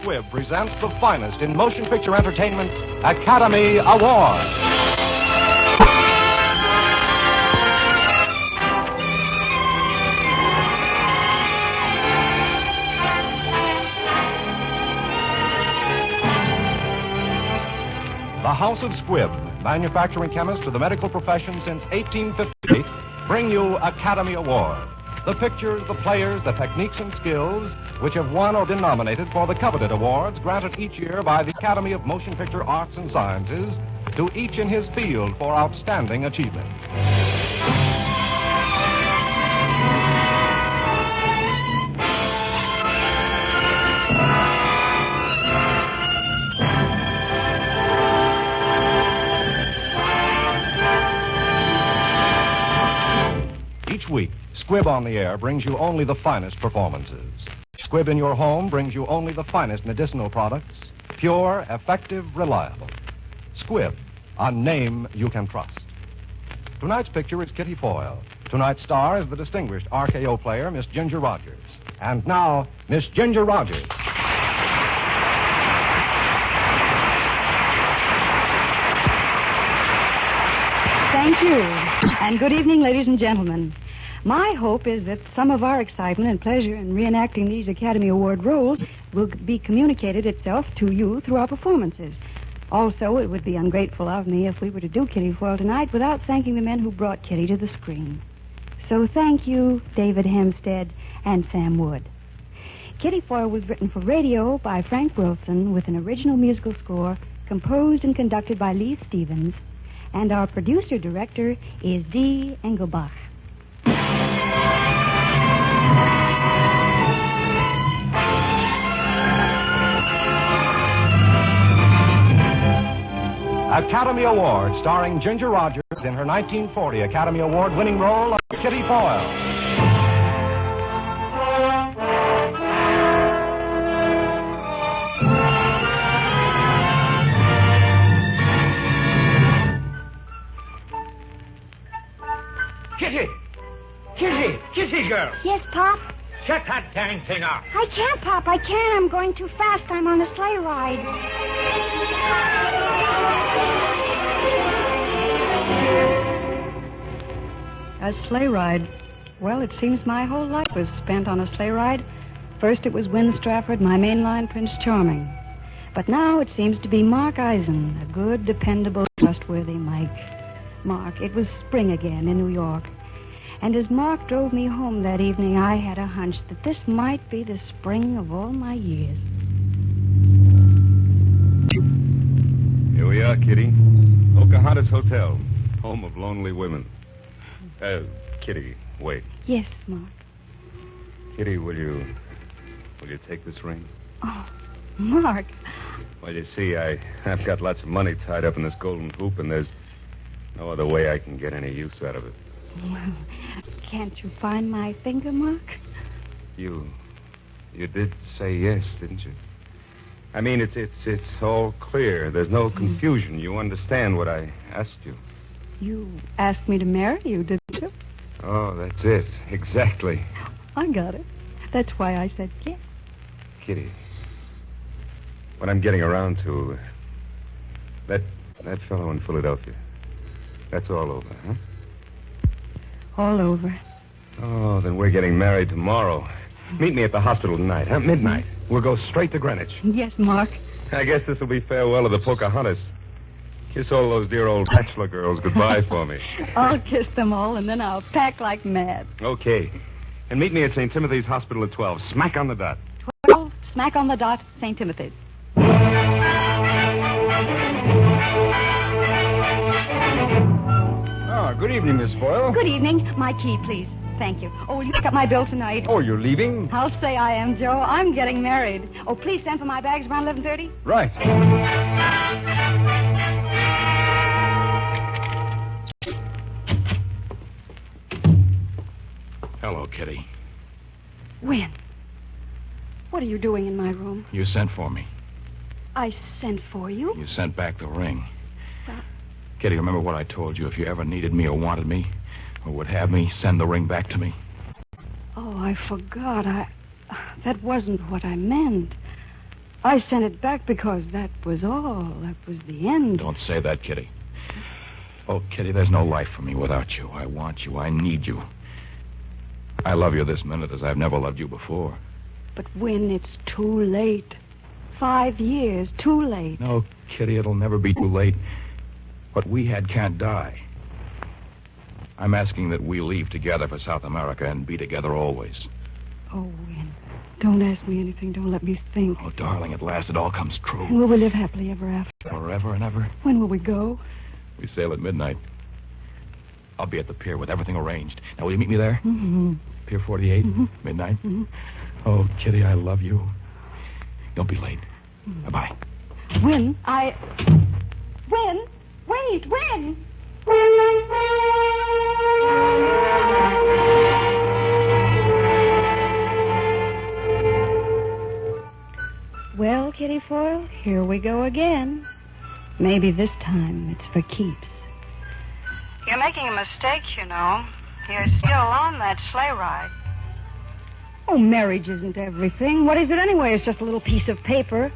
Squibb presents the finest in motion picture entertainment, Academy Award. The House of Squibb, manufacturing chemists to the medical profession since 1858, bring you Academy Award. The pictures, the players, the techniques and skills which have won or been nominated for the coveted awards granted each year by the Academy of Motion Picture Arts and Sciences to each in his field for outstanding achievement. Each week, Squibb on the Air brings you only the finest performances. Squibb in your home brings you only the finest medicinal products, pure, effective, reliable. Squibb, a name you can trust. Tonight's picture is Kitty Foyle. Tonight's star is the distinguished RKO player, Miss Ginger Rogers. And now, Miss Ginger Rogers. Thank you. And good evening, ladies and gentlemen. My hope is that some of our excitement and pleasure in reenacting these Academy Award roles will be communicated itself to you through our performances. Also, it would be ungrateful of me if we were to do Kitty Foyle tonight without thanking the men who brought Kitty to the screen. So thank you, David Hempstead and Sam Wood. Kitty Foyle was written for radio by Frank Wilson with an original musical score composed and conducted by Lee Stevens, and our producer-director is D. Engelbach. Academy Award, starring Ginger Rogers in her 1940 Academy Award-winning role of Kitty Foyle. Kitty! Kitty! Kitty, girl! Yes, Pop? Shut that dang thing off! I can't, Pop. I can't. I'm going too fast. I'm on a sleigh ride. A sleigh ride. Well, it seems my whole life was spent on a sleigh ride. First it was Win Strafford, my mainline Prince Charming. But now it seems to be Mark Eisen, a good, dependable, trustworthy Mike. Mark, it was spring again in New York. And as Mark drove me home that evening, I had a hunch that this might be the spring of all my years. Here we are, Kitty. Pocahontas Hotel, home of lonely women. Kitty, wait. Yes, Mark. Kitty, will you take this ring? Oh, Mark. Well, you see, I've got lots of money tied up in this golden hoop, and there's no other way I can get any use out of it. Well, can't you find my finger, Mark? You did say yes, didn't you? I mean, it's all clear. There's no confusion. You understand what I asked you. You asked me to marry you, didn't you? Oh, that's it. Exactly. I got it. That's why I said yes. Kitty, what I'm getting around to, that fellow in Philadelphia, that's all over, huh? All over. Oh, then we're getting married tomorrow. Meet me at the hospital tonight, huh? Midnight. We'll go straight to Greenwich. Yes, Mark. I guess this will be farewell of the Pocahontas. Kiss all those dear old bachelor girls goodbye for me. I'll kiss them all, and then I'll pack like mad. Okay. And meet me at St. Timothy's Hospital at 12. Smack on the dot. 12, smack on the dot, St. Timothy's. Good evening, Miss Foyle. Good evening. My key, please. Thank you. Oh, will you pick up my bill tonight? Oh, you're leaving? I'll say I am, Joe. I'm getting married. Oh, please send for my bags around 11:30. Right. Hello, Kitty. Win. What are you doing in my room? You sent for me. I sent for you? You sent back the ring. Kitty, remember what I told you? If you ever needed me or wanted me or would have me, send the ring back to me. Oh, I forgot. That wasn't what I meant. I sent it back because that was all. That was the end. Don't say that, Kitty. Oh, Kitty, there's no life for me without you. I want you. I need you. I love you this minute as I've never loved you before. But when it's too late. 5 years, too late. No, Kitty, it'll never be too late. What we had can't die. I'm asking that we leave together for South America and be together always. Oh, Win, don't ask me anything. Don't let me think. Oh, darling, at last it all comes true. And will we live happily ever after? Forever and ever. When will we go? We sail at midnight. I'll be at the pier with everything arranged. Now, will you meet me there? Mm-hmm. Pier 48, midnight. Mm-hmm. Oh, Kitty, I love you. Don't be late. Bye-bye. Win, Win! Wait, Win! Well, Kitty Foyle, here we go again. Maybe this time it's for keeps. You're making a mistake, you know. You're still on that sleigh ride. Oh, marriage isn't everything. What is it anyway? It's just a little piece of paper.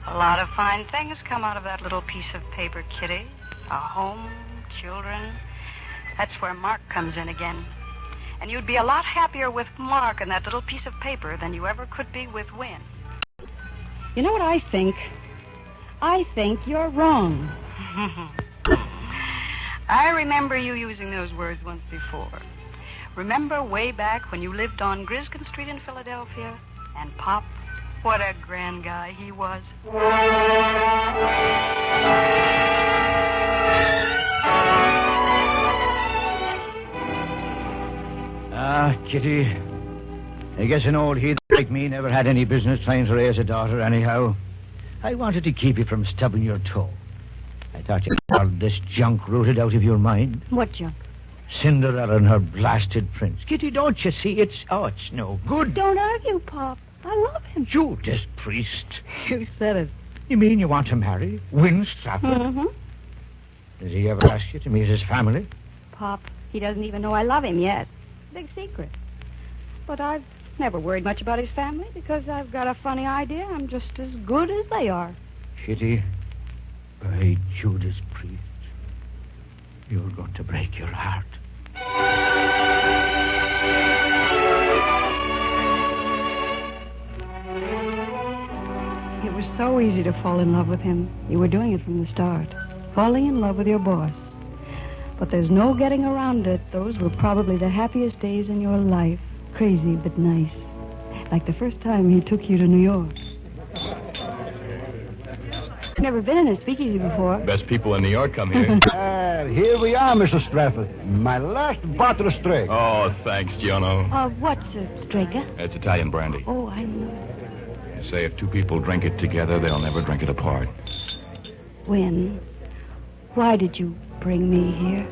A lot of fine things come out of that little piece of paper, Kitty. A home, children. That's where Mark comes in again. And you'd be a lot happier with Mark and that little piece of paper than you ever could be with Win. You know what I think? I think you're wrong. I remember you using those words once before. Remember way back when you lived on Griskin Street in Philadelphia? And Pop, what a grand guy he was. Kitty, I guess an old heathen like me never had any business trying to raise a daughter anyhow. I wanted to keep you from stubbing your toe. I thought you had all this junk rooted out of your mind. What junk? Cinderella and her blasted prince. Kitty, don't you see? It's no good. Don't argue, Pop. I love him. Judas Priest. You said it. You mean you want to marry Win Stratford? Mm-hmm. Does he ever ask you to meet his family? Pop, he doesn't even know I love him yet. Big secret. But I've never worried much about his family because I've got a funny idea. I'm just as good as they are. Kitty, by Judas Priest, you're going to break your heart. It was so easy to fall in love with him. You were doing it from the start. Falling in love with your boss. But there's no getting around it. Those were probably the happiest days in your life. Crazy but nice. Like the first time he took you to New York. Never been in a speakeasy before. Best people in New York come here. Here we are, Mr. Stratford. My last bottle of straight. Oh, thanks, Giono. What's a Strega? It's Italian brandy. Oh, I know. They say if two people drink it together, they'll never drink it apart. Win, why did you bring me here?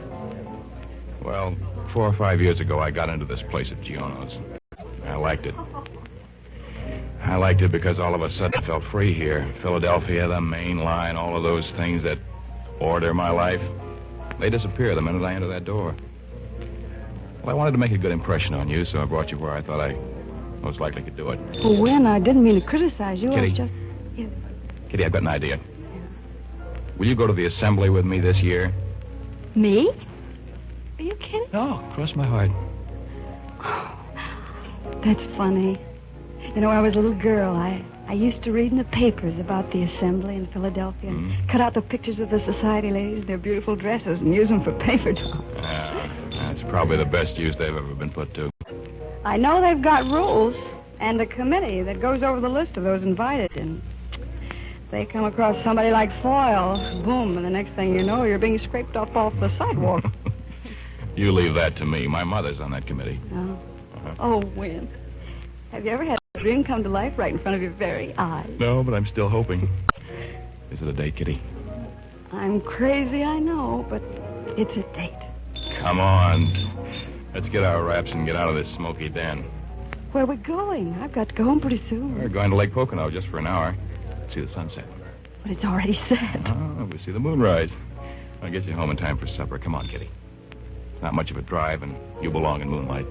Well, 4 or 5 years ago, I got into this place at Giono's. I liked it. I liked it because all of a sudden I felt free here. Philadelphia, the main line, all of those things that order my life, they disappear the minute I enter that door. Well, I wanted to make a good impression on you, so I brought you where I thought I most likely could do it. Well, Win, I didn't mean to criticize you. Kitty. I was just... Yeah. Kitty, I've got an idea. Will you go to the assembly with me this year? Me? Are you kidding? No, cross my heart. That's funny. You know, when I was a little girl, I used to read in the papers about the assembly in Philadelphia and cut out the pictures of the society ladies, their beautiful dresses, and use them for paper dolls. That's probably the best use they've ever been put to. I know they've got rules and a committee that goes over the list of those invited, and they come across somebody like Foyle, boom, and the next thing you know, you're being scraped off the sidewalk. You leave that to me. My mother's on that committee. Oh. Oh, Win. Have you ever had a dream come to life right in front of your very eyes? No, but I'm still hoping. Is it a date, Kitty? I'm crazy, I know, but it's a date. Come on. Let's get our wraps and get out of this smoky den. Where are we going? I've got to go home pretty soon. We're going to Lake Pocono just for an hour. See the sunset. But it's already set. Oh, we see the moonrise. I'll get you home in time for supper. Come on, Kitty. It's not much of a drive, and you belong in moonlight.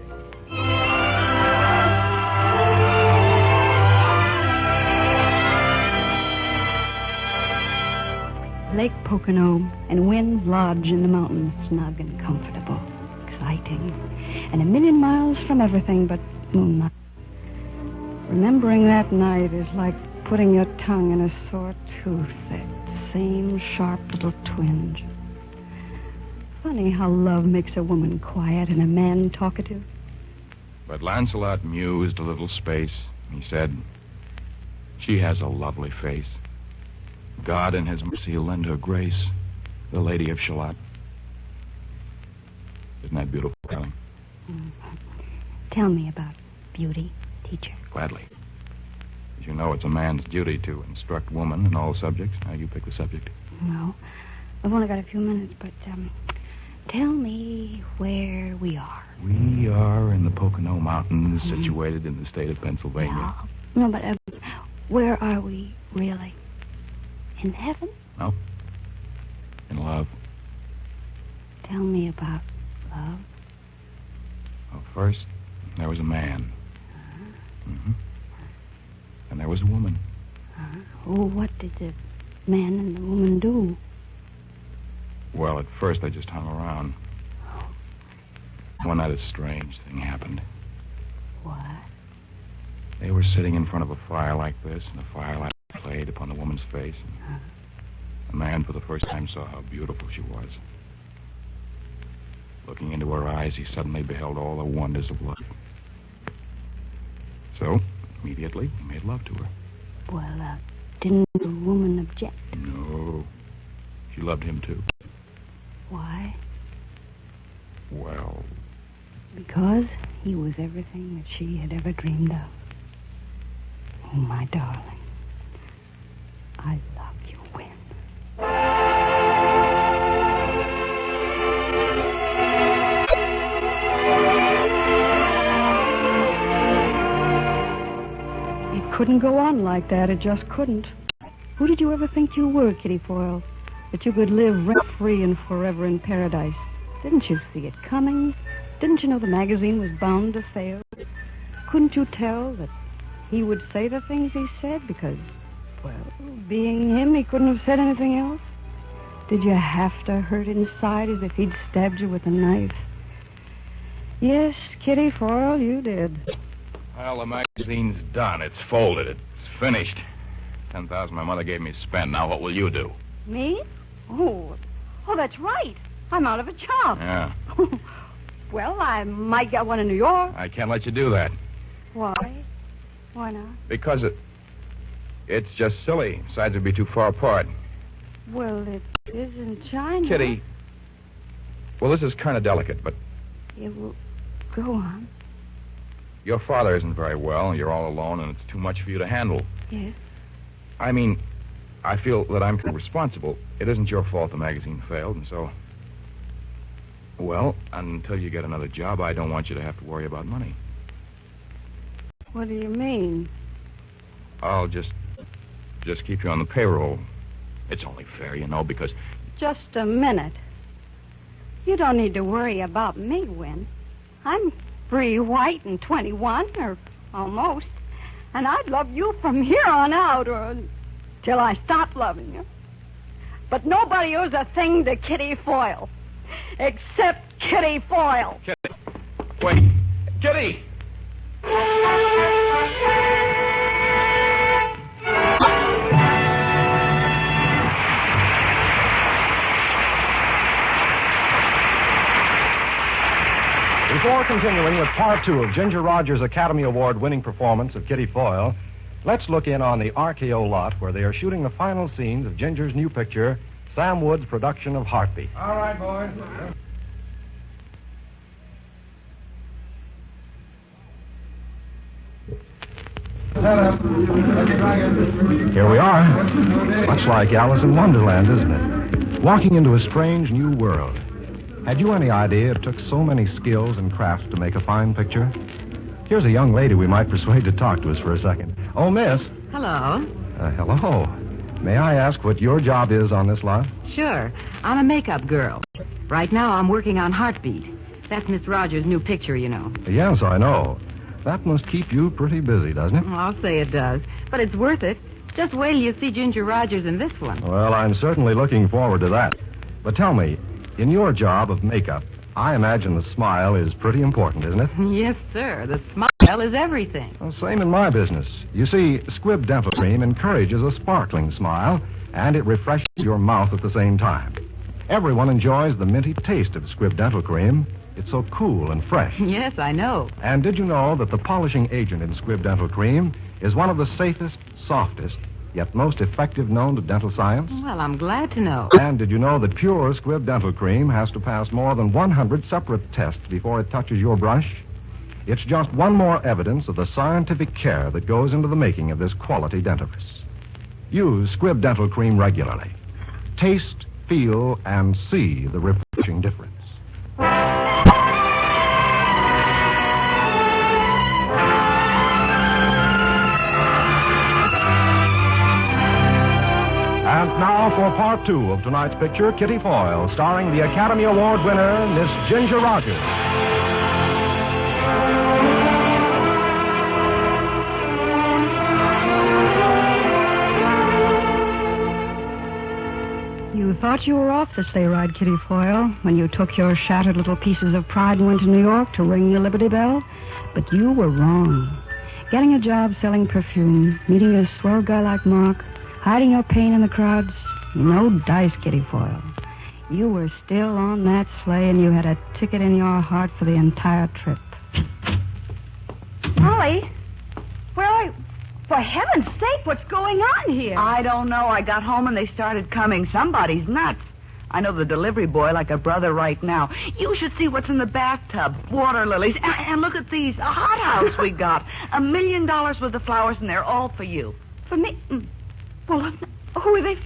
Lake Pocono and Wynn's Lodge in the mountains, snug and comfortable, exciting, and a million miles from everything but moonlight. Remembering that night is like putting your tongue in a sore tooth, that same sharp little twinge. Funny how love makes a woman quiet and a man talkative. But Lancelot mused a little space. He said, "She has a lovely face. God in his mercy lend her grace, the Lady of Shalott." Isn't that beautiful, darling? Tell me about beauty, teacher. Gladly. As you know, it's a man's duty to instruct woman in all subjects. Now, you pick the subject. No, I've only got a few minutes, but tell me where we are. We are in the Pocono Mountains, situated in the state of Pennsylvania. No, but where are we really? In heaven? No. In love. Tell me about love. Well, first, there was a man. And there was a woman. Oh, what did the man and the woman do? Well, at first I just hung around. One night a strange thing happened. What? They were sitting in front of a fire like this, and the firelight played upon the woman's face. And the man for the first time saw how beautiful she was. Looking into her eyes, he suddenly beheld all the wonders of life. So, immediately, he made love to her. Well, didn't the woman object? No. She loved him, too. Why? Well... because he was everything that she had ever dreamed of. Oh, my darling. I love you, Wynn. It couldn't go on like that. It just couldn't. Who did you ever think you were, Kitty Foyle? That you could live rent-free and forever in paradise? Didn't you see it coming? Didn't you know the magazine was bound to fail? Couldn't you tell that he would say the things he said because, well, being him, he couldn't have said anything else? Did you have to hurt inside as if he'd stabbed you with a knife? Yes, Kitty Foyle, you did. Well, the magazine's done. It's folded. It's finished. $10,000 my mother gave me to spend. Now what will you do? Me? Oh, that's right. I'm out of a job. Yeah. Well, I might get one in New York. I can't let you do that. Why? Why not? Because it's just silly. Besides, it'd be too far apart. Well, it is in China. Kitty. Well, this is kind of delicate, but... It will go on. Your father isn't very well. You're all alone, and it's too much for you to handle. Yes. I mean, I feel that I'm responsible. It isn't your fault the magazine failed, and so... Well, until you get another job, I don't want you to have to worry about money. What do you mean? I'll just keep you on the payroll. It's only fair, you know, because... Just a minute. You don't need to worry about me, Wynn. I'm free, white, and 21, or almost. And I'd love you from here on out, or till I stop loving you. But nobody owes a thing to Kitty Foyle. Except Kitty Foyle. Kitty. Wait. Kitty! Before continuing with part 2 of Ginger Rogers' Academy Award-winning performance of Kitty Foyle, let's look in on the RKO lot where they are shooting the final scenes of Ginger's new picture, Sam Wood's production of Heartbeat. All right, boys. Here we are. Much like Alice in Wonderland, isn't it? Walking into a strange new world. Had you any idea it took so many skills and crafts to make a fine picture? Here's a young lady we might persuade to talk to us for a second. Oh, miss. Hello. Hello. May I ask what your job is on this lot? Sure. I'm a makeup girl. Right now I'm working on Heartbeat. That's Miss Rogers' new picture, you know. Yes, I know. That must keep you pretty busy, doesn't it? I'll say it does. But it's worth it. Just wait till you see Ginger Rogers in this one. Well, I'm certainly looking forward to that. But tell me, in your job of makeup, I imagine the smile is pretty important, isn't it? Yes, sir. The smile is everything. Well, same in my business. You see, Squibb Dental Cream encourages a sparkling smile, and it refreshes your mouth at the same time. Everyone enjoys the minty taste of Squibb Dental Cream. It's so cool and fresh. Yes, I know. And did you know that the polishing agent in Squibb Dental Cream is one of the safest, softest, yet most effective known to dental science? Well, I'm glad to know. And did you know that pure Squibb Dental Cream has to pass more than 100 separate tests before it touches your brush? It's just one more evidence of the scientific care that goes into the making of this quality dentifrice. Use Squibb Dental Cream regularly. Taste, feel, and see the refreshing difference. And now for part 2 of tonight's picture, Kitty Foyle, starring the Academy Award winner, Miss Ginger Rogers. You thought you were off the sleigh ride, Kitty Foyle, when you took your shattered little pieces of pride and went to New York to ring the Liberty Bell. But you were wrong. Getting a job selling perfume, meeting a swell guy like Mark, hiding your pain in the crowds, no dice, Kitty Foyle. You were still on that sleigh, and you had a ticket in your heart for the entire trip. Molly, where are you? For heaven's sake, what's going on here? I don't know. I got home and they started coming. Somebody's nuts. I know the delivery boy like a brother right now. You should see what's in the bathtub. Water lilies. And look at these. A hothouse we got. $1 million worth of flowers, and they're all for you. For me? Well, who are they?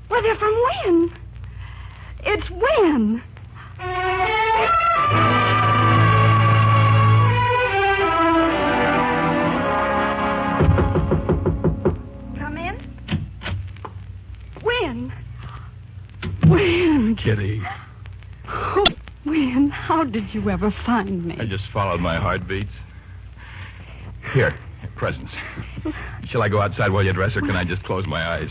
Well, they're from Wynn. It's Wynn. Come in. Wynn. Wynn. Kitty. Oh, Wynn, how did you ever find me? I just followed my heartbeats. Here, presents. Shall I go outside while you dress, or can I just close my eyes?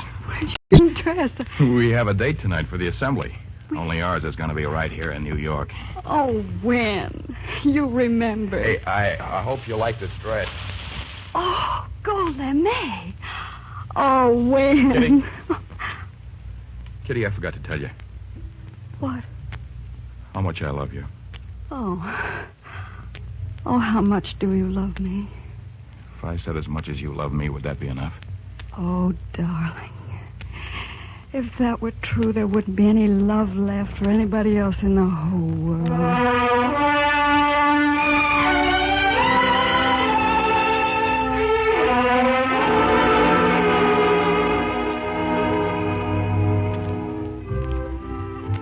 You dressed. We have a date tonight for the assembly. Only ours is going to be right here in New York. Oh, Wynn, you remember. Hey, I hope you like this dress. Oh, Golden. Oh, Wynn. Kitty, I forgot to tell you. What? How much I love you. Oh. Oh, how much do you love me? If I said as much as you love me, would that be enough? Oh, darling. If that were true, there wouldn't be any love left for anybody else in the whole world.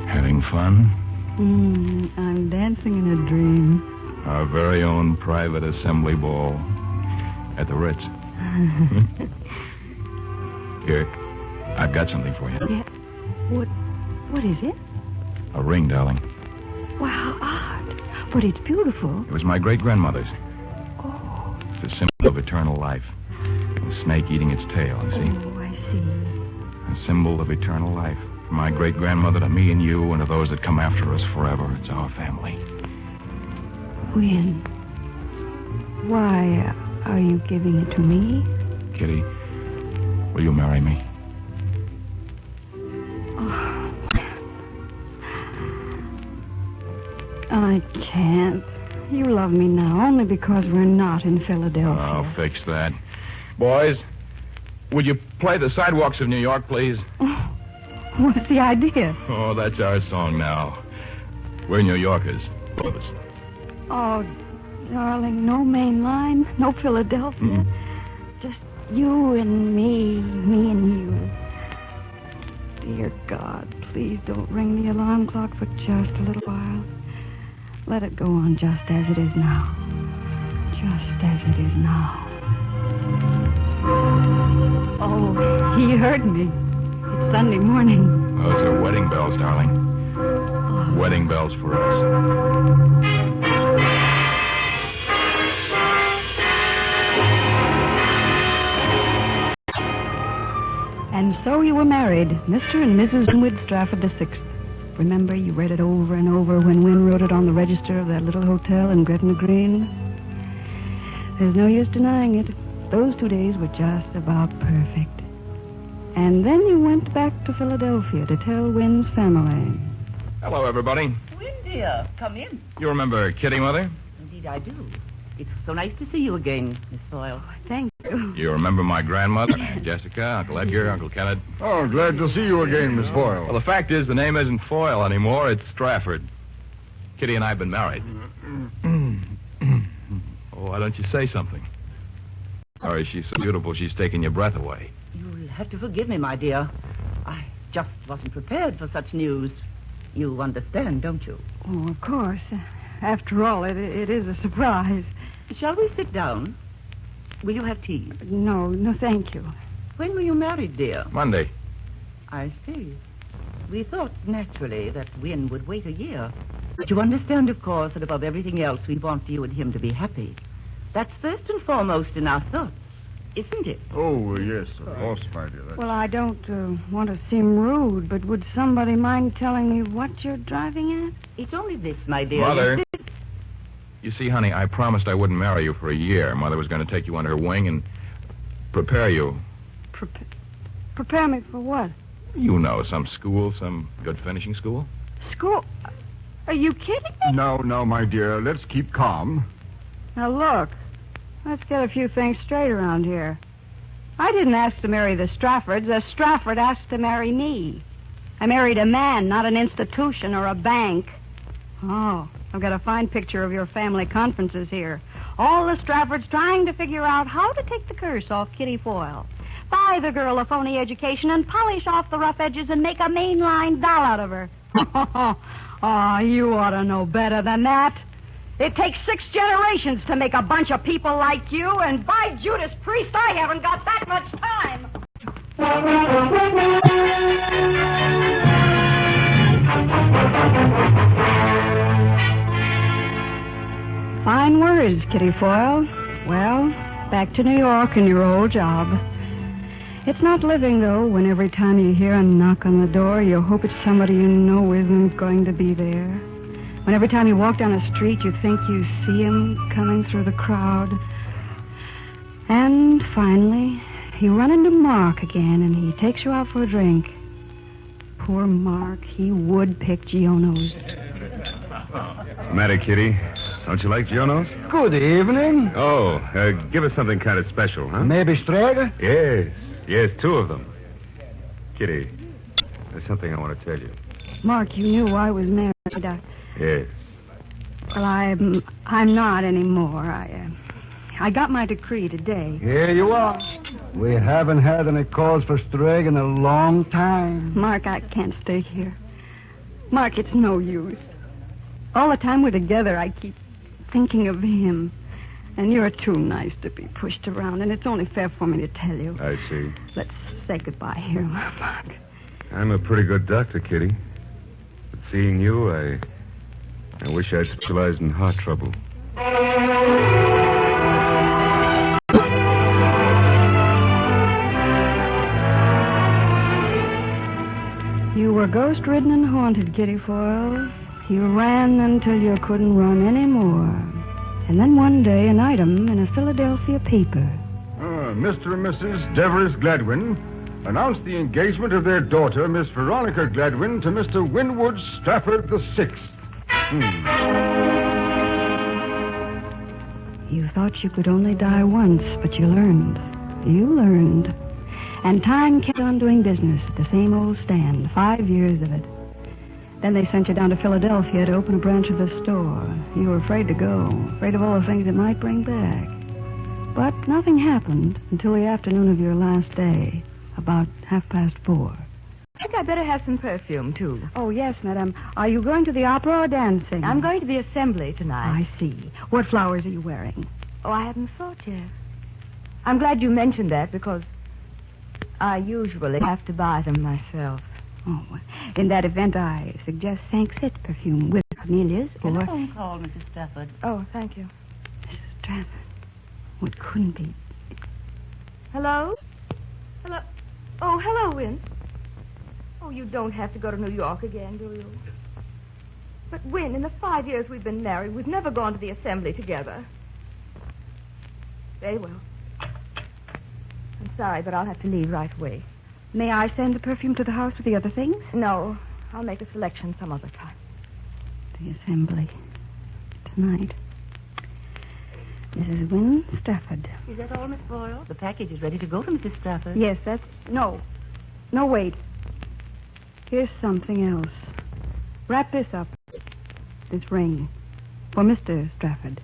Having fun? I'm dancing in a dream. Our very own private assembly ball at the Ritz. Here, I've got something for you. Yeah. What is it? A ring, darling. Wow, odd. But it's beautiful. It was my great-grandmother's. Oh. It's a symbol of eternal life. A snake eating its tail, you see? Oh, I see. A symbol of eternal life. From my great-grandmother to me and you and to those that come after us forever. It's our family. Wynn, why are you giving it to me? Kitty, will you marry me? Oh. I can't. You love me now only because we're not in Philadelphia. I'll fix that. Boys, would you play the sidewalks of New York, please? What's the idea? Oh, that's our song now. We're New Yorkers, both of us. Oh, darling, no main line, no Philadelphia. Just you and me and you. Dear God, please don't ring the alarm clock for just a little while. Let it go on just as it is now. Just as it is now. Oh, he heard me. It's Sunday morning. Those are wedding bells, darling. Oh. Wedding bells for us. so you were married, Mr. and Mrs. Winwood Strafford VI. Remember, you read it over and over when Wynne wrote it on the register of that little hotel in Gretna Green. There's no use denying it. Those 2 days were just about perfect. And then you went back to Philadelphia to tell Wynne's family. Hello, everybody. Wynne, dear, come in. You remember Kitty, Mother? Indeed, I do. It's so nice to see you again, Miss Foyle. Thank you. You remember my grandmother, Jessica, Uncle Edgar, Uncle Kenneth? Oh, glad to see you again, Miss Foyle. Well, the fact is, the name isn't Foyle anymore. It's Strafford. Kitty and I have been married. Oh, why don't you say something? Or is she so beautiful she's taking your breath away? You'll have to forgive me, my dear. I just wasn't prepared for such news. You understand, don't you? Oh, of course. After all, it is a surprise. Shall we sit down? Will you have tea? No, thank you. When were you married, dear? Monday. I see. We thought, naturally, that Wynne would wait a year. But you understand, of course, that above everything else, we want you and him to be happy. That's first and foremost in our thoughts, isn't it? Oh, yes, of course, my dear. Well, I don't want to seem rude, but would somebody mind telling me what you're driving at? It's only this, my dear. Mother. You see, honey, I promised I wouldn't marry you for a year. Mother was going to take you under her wing and prepare you. Prepare me for what? You know, some school, some good finishing school. School? Are you kidding me? No, my dear. Let's keep calm. Now, look. Let's get a few things straight around here. I didn't ask to marry the Straffords. The Strafford asked to marry me. I married a man, not an institution or a bank. Oh, I've got a fine picture of your family conferences here. All the Straffords trying to figure out how to take the curse off Kitty Foyle. Buy the girl a phony education and polish off the rough edges and make a mainline doll out of her. Oh, you ought to know better than that. It takes 6 generations to make a bunch of people like you, and by Judas Priest, I haven't got that much time. Fine words, Kitty Foyle. Well, back to New York and your old job. It's not living, though, when every time you hear a knock on the door, you hope it's somebody you know isn't going to be there. When every time you walk down a street, you think you see him coming through the crowd. And finally, you run into Mark again, and he takes you out for a drink. Poor Mark, he would pick Giono's. Matter, Kitty? Don't you like Giono's? Good evening. Oh, give us something kind of special, huh? Maybe straight? Yes, 2 of them. Kitty, there's something I want to tell you. Mark, you knew I was married. Yes. Well, I'm not anymore. I got my decree today. Here you are. We haven't had any calls for Strag in a long time. Mark, I can't stay here. Mark, it's no use. All the time we're together, I keep thinking of him. And you're too nice to be pushed around, and it's only fair for me to tell you. I see. Let's say goodbye here, Mark. I'm a pretty good doctor, Kitty. But seeing you, I wish I'd specialized in heart trouble. You were ghost-ridden and haunted, Kitty Foyle. You ran until you couldn't run anymore. And then one day, an item in a Philadelphia paper. Mr. and Mrs. Devereux Gladwin announced the engagement of their daughter, Miss Veronica Gladwin, to Mr. Winwood Strafford VI. You thought you could only die once, but you learned. You learned. And time kept on doing business at the same old stand, 5 years of it. Then they sent you down to Philadelphia to open a branch of the store. You were afraid to go, afraid of all the things it might bring back. But nothing happened until the afternoon of your last day, about 4:30. I think I'd better have some perfume, too. Oh, yes, madam. Are you going to the opera or dancing? I'm going to the assembly tonight. I see. What flowers are you wearing? Oh, I haven't thought yet. I'm glad you mentioned that because I usually have to buy them myself. Oh, in that event, I suggest Sanxit perfume with camellias or... Telephone call, Mrs. Stafford. Oh, thank you. Mrs. Stafford. Oh, it couldn't be. Hello? Hello? Oh, hello, Win. Oh, you don't have to go to New York again, do you? But, Win, in the 5 years we've been married, we've never gone to the assembly together. Very well. I'm sorry, but I'll have to leave right away. May I send the perfume to the house with the other things? No, I'll make a selection some other time. The assembly. Tonight. Mrs. Wynne Stafford. Is that all, Miss Foyle? The package is ready to go to Mrs. Stafford. Yes, that's... No. No, wait. Here's something else. Wrap this up. This ring. For Mr. Stafford.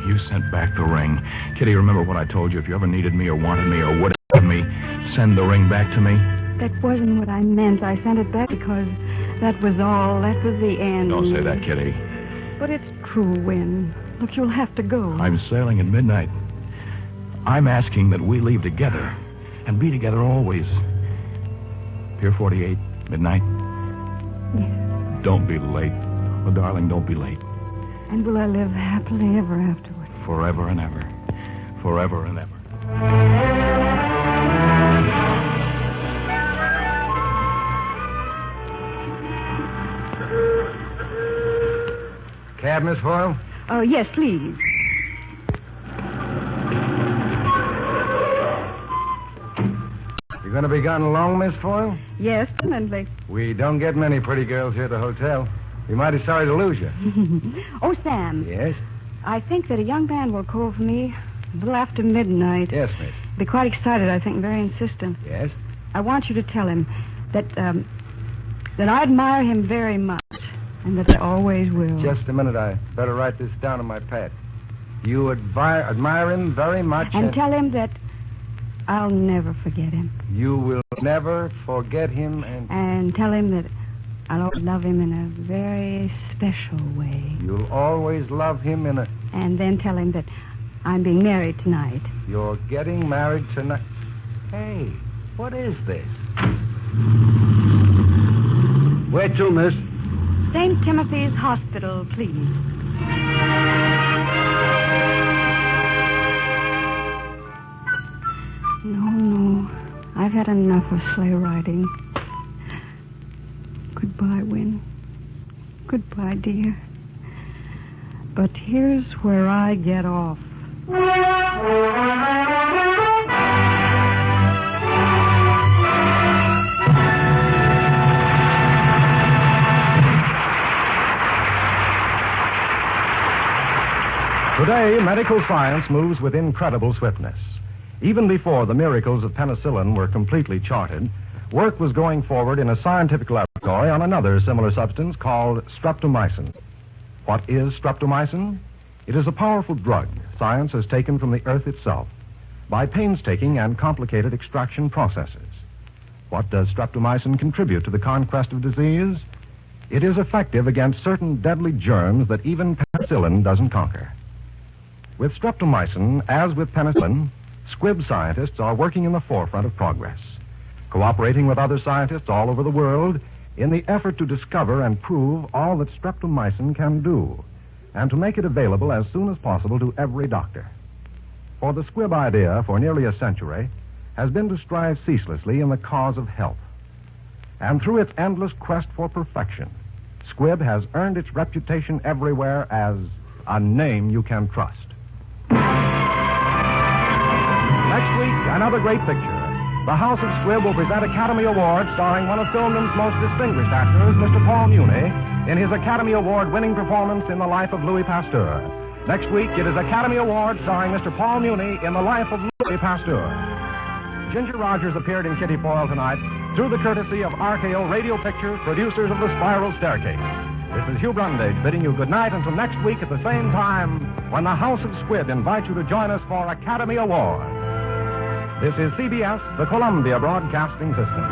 You sent back the ring. Kitty, remember what I told you. If you ever needed me or wanted me or would have me, send the ring back to me. That wasn't what I meant. I sent it back because that was all. That was the end. Don't say that, Kitty. But it's true, Wynne. Look, you'll have to go. I'm sailing at midnight. I'm asking that we leave together and be together always. Pier 48, midnight. Yes. Don't be late. Oh, darling, don't be late. And will I live happily ever afterward? Forever and ever. Forever and ever. Cab, Miss Foyle? Oh, yes, please. You going to be gone long, Miss Foyle? Yes, permanently. We don't get many pretty girls here at the hotel. We're mighty sorry to lose you. Oh, Sam. Yes? I think that a young man will call for me a little after midnight. Yes, miss. Be quite excited, I think, very insistent. Yes? I want you to tell him that I admire him very much and that I always will. Just a minute. I better write this down on my pad. You admire him very much. And tell him that I'll never forget him. You will never forget him And tell him that I'll always love him in a very special way. You'll always love him in a... And then tell him that I'm being married tonight. You're getting married tonight? Hey, what is this? Where to, miss? St. Timothy's Hospital, please. No. I've had enough of sleigh riding. Goodbye, Wynne. Goodbye, dear. But here's where I get off. Today, medical science moves with incredible swiftness. Even before the miracles of penicillin were completely charted, work was going forward in a scientific laboratory on another similar substance called streptomycin. What is streptomycin? It is a powerful drug science has taken from the earth itself by painstaking and complicated extraction processes. What does streptomycin contribute to the conquest of disease? It is effective against certain deadly germs that even penicillin doesn't conquer. With streptomycin, as with penicillin, Squibb scientists are working in the forefront of progress, cooperating with other scientists all over the world in the effort to discover and prove all that streptomycin can do, and to make it available as soon as possible to every doctor. For the Squibb idea, for nearly a century, has been to strive ceaselessly in the cause of health. And through its endless quest for perfection, Squibb has earned its reputation everywhere as a name you can trust. Next week, another great picture. The House of Squibb will present Academy Award starring one of Filmden's most distinguished actors, Mr. Paul Muni, in his Academy Award-winning performance in the life of Louis Pasteur. Next week, it is Academy Award starring Mr. Paul Muni in the life of Louis Pasteur. Ginger Rogers appeared in Kitty Foyle tonight through the courtesy of RKO Radio Pictures, producers of The Spiral Staircase. This is Hugh Brundage bidding you good night until next week at the same time when the House of Squibb invites you to join us for Academy Award. This is CBS, the Columbia Broadcasting System.